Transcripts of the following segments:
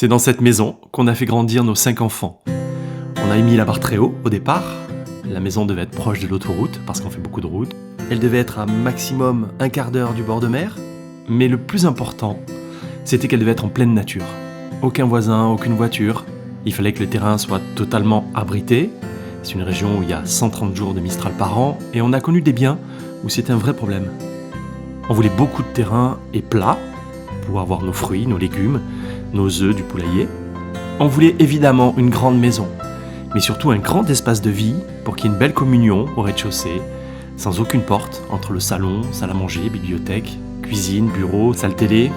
C'est dans cette maison qu'on a fait grandir nos 5 enfants. On a mis la barre très haut au départ. La maison devait être proche de l'autoroute parce qu'on fait beaucoup de route. Elle devait être à maximum un quart d'heure du bord de mer. Mais le plus important, c'était qu'elle devait être en pleine nature. Aucun voisin, aucune voiture. Il fallait que le terrain soit totalement abrité. C'est une région où il y a 130 jours de Mistral par an et on a connu des biens où c'était un vrai problème. On voulait beaucoup de terrain et plat pour avoir nos fruits, nos légumes, nos œufs du poulailler. On voulait évidemment une grande maison, mais surtout un grand espace de vie pour qu'il y ait une belle communion au rez-de-chaussée, sans aucune porte entre le salon, salle à manger, bibliothèque, cuisine, bureau, salle télé.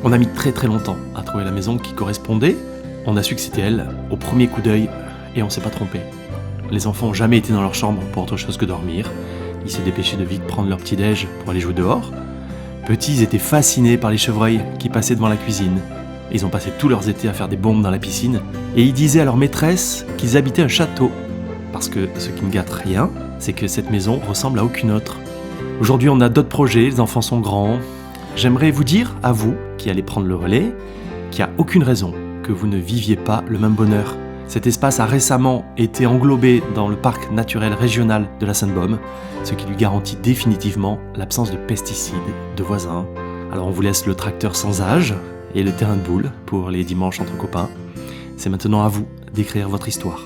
On a mis très très longtemps à trouver la maison qui correspondait. On a su que c'était elle au premier coup d'œil et on s'est pas trompé. Les enfants n'ont jamais été dans leur chambre pour autre chose que dormir. Ils se dépêchaient de vite prendre leur petit-déj pour aller jouer dehors. Petits, ils étaient fascinés par les chevreuils qui passaient devant la cuisine. Ils ont passé tous leurs étés à faire des bombes dans la piscine. Et ils disaient à leur maîtresse qu'ils habitaient un château. Parce que ce qui ne gâte rien, c'est que cette maison ressemble à aucune autre. Aujourd'hui, on a d'autres projets, les enfants sont grands. J'aimerais vous dire, à vous, qui allez prendre le relais, qu'il n'y a aucune raison que vous ne viviez pas le même bonheur. Cet espace a récemment été englobé dans le parc naturel régional de la Sainte-Baume, ce qui lui garantit définitivement l'absence de pesticides, de voisins. Alors on vous laisse le tracteur sans âge et le terrain de boule pour les dimanches entre copains. C'est maintenant à vous d'écrire votre histoire.